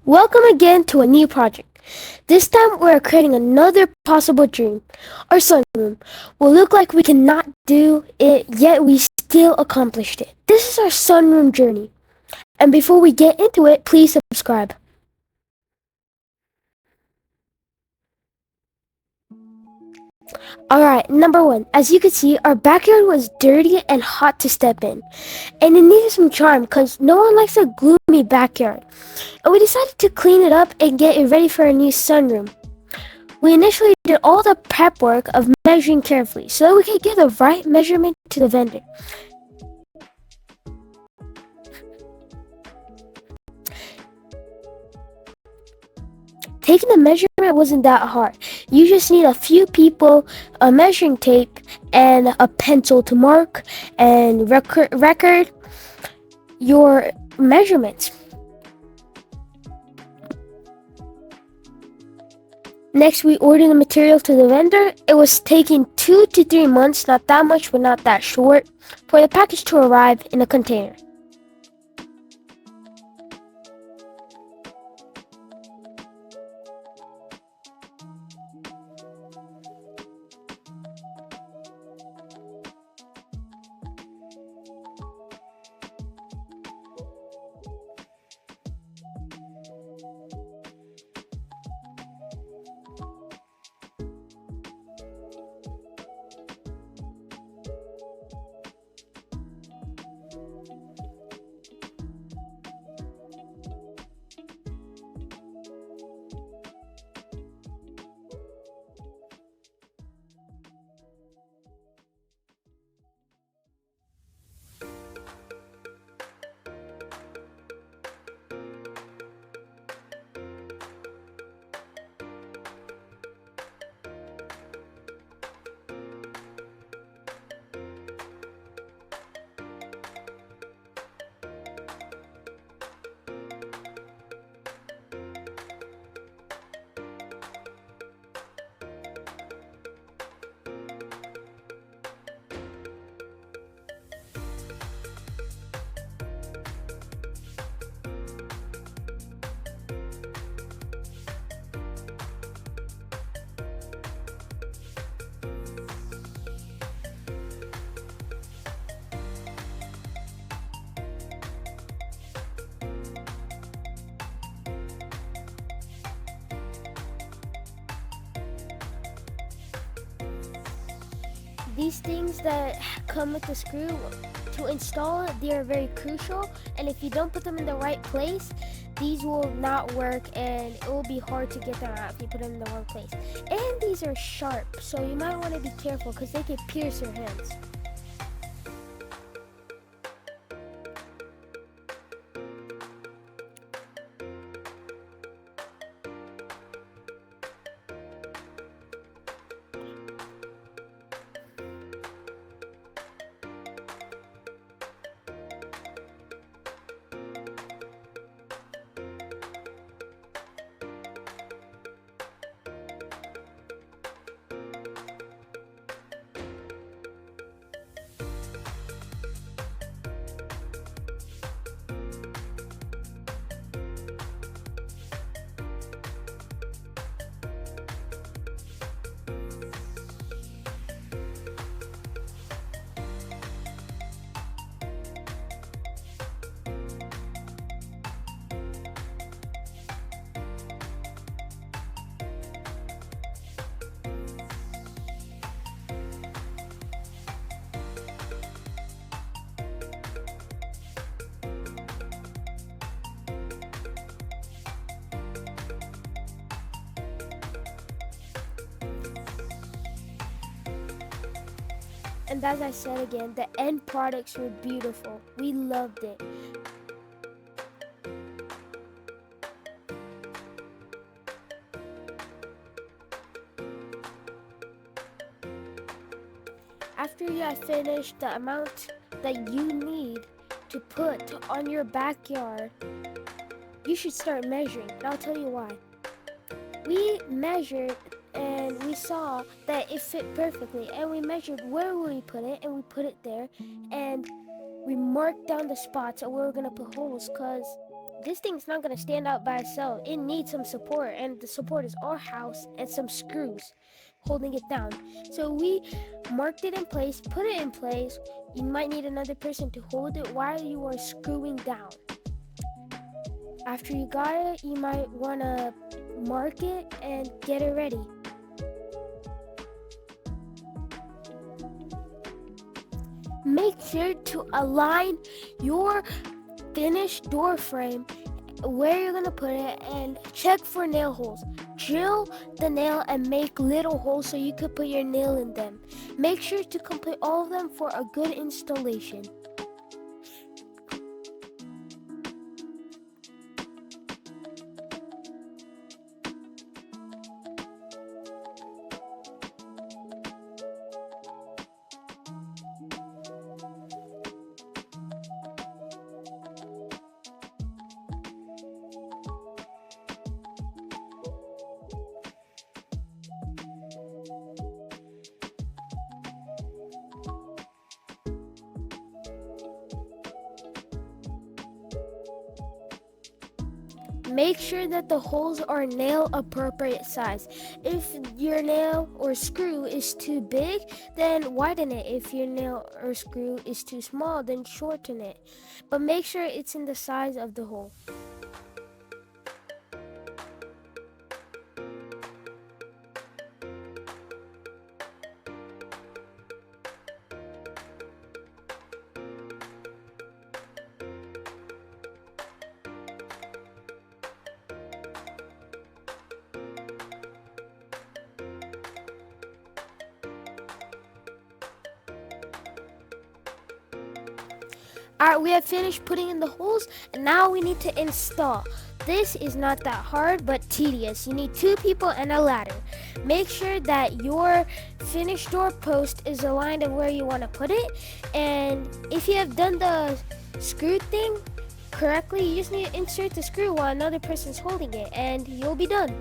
Welcome again to a new project. This time we're creating another possible dream. Our sunroom will look like we cannot do it, yet we still accomplished it. This is our sunroom journey. And before we get into it, please subscribe. Alright, number one. As you can see, our backyard was dirty and hot to step in. And it needed some charm because no one likes a gloomy backyard. And we decided to clean it up and get it ready for a new sunroom. We initially did all the prep work of measuring carefully so that we could give the right measurement to the vendor. Taking the measurement wasn't that hard. You just need a few people, a measuring tape, and a pencil to mark and record your measurements. Next, we ordered the material to the vendor. It was taking 2 to 3 months, not that much but not that short, for the package to arrive in a container. These things that come with the screw, to install it, they are very crucial, and if you don't put them in the right place, these will not work and it will be hard to get them out if you put them in the wrong place. And these are sharp, so you might want to be careful because they could pierce your hands. And as I said again, the end products were beautiful. We loved it. After you have finished the amount that you need to put on your backyard, you should start measuring, and I'll tell you why. We measured and we saw that it fit perfectly, and we measured where we put it, and we put it there, and we marked down the spots where we're gonna put holes, because this thing's not gonna stand out by itself. It needs some support, and the support is our house and some screws holding it down. So we marked it in place, put it in place. You might need another person to hold it while you are screwing down. After you got it, you might wanna mark it and get it ready. Make sure to align your finished door frame where you're gonna put it and check for nail holes. Drill the nail and make little holes so you could put your nail in them. Make sure to complete all of them for a good installation. Make sure that the holes are nail appropriate size. If your nail or screw is too big, then widen it. If your nail or screw is too small, then shorten it. But make sure it's in the size of the hole. Alright, we have finished putting in the holes, and now we need to install. This is not that hard, but tedious. You need 2 people and a ladder. Make sure that your finished door post is aligned to where you want to put it, and if you have done the screw thing correctly, you just need to insert the screw while another person's holding it, and you'll be done.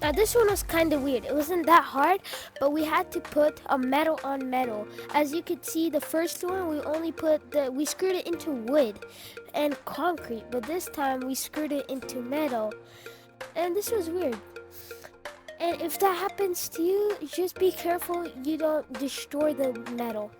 Now this one was kind of weird. It wasn't that hard, but we had to put a metal on metal. As you could see, the first one we screwed it into wood and concrete, but this time we screwed it into metal. And this was weird. And if that happens to you, just be careful you don't destroy the metal.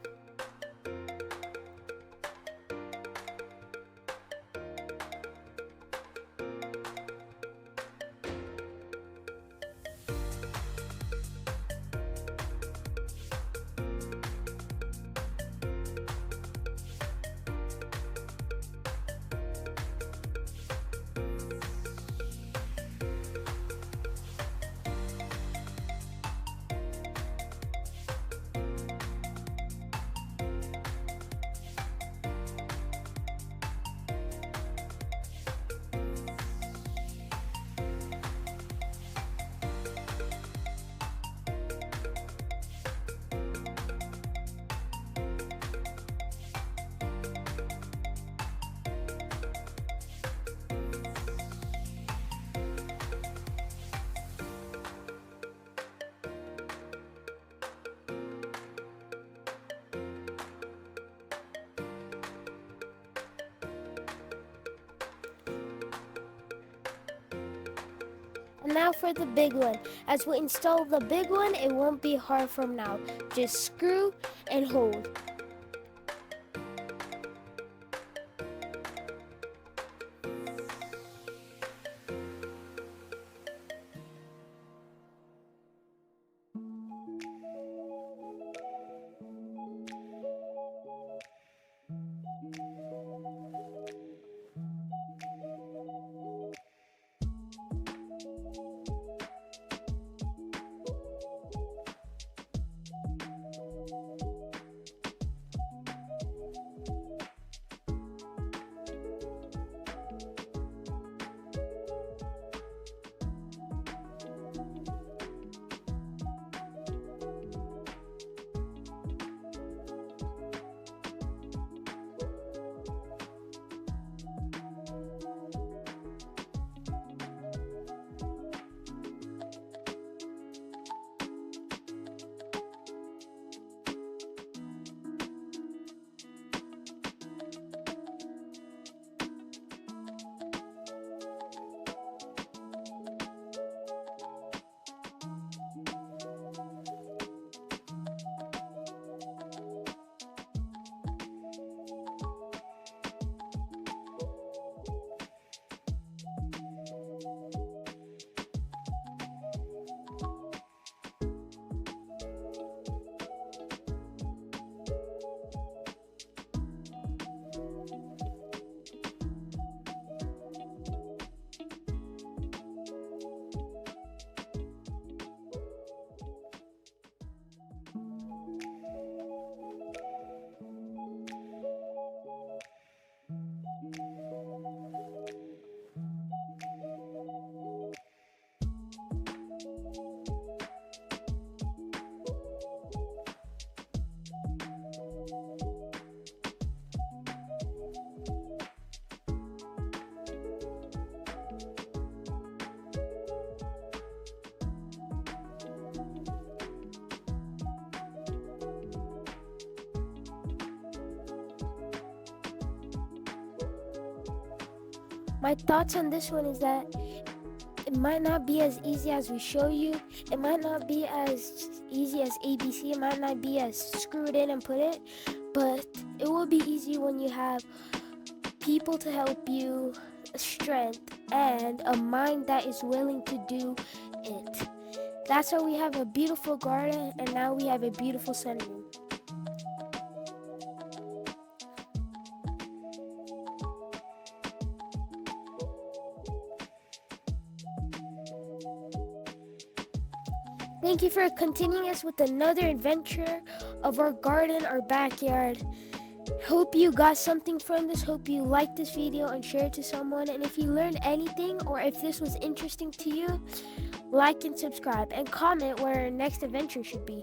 And now for the big one. As we install the big one, it won't be hard from now. Just screw and hold. My thoughts on this one is that it might not be as easy as we show you. It might not be as easy as ABC. It might not be as screw it in and put it, but it will be easy when you have people to help you, strength, and a mind that is willing to do it. That's why we have a beautiful garden, and now we have a beautiful sunroom. Thank you for continuing us with another adventure of our garden, our backyard. Hope you got something from this. Hope you liked this video and share it to someone. And if you learned anything or if this was interesting to you, like and subscribe and comment where our next adventure should be.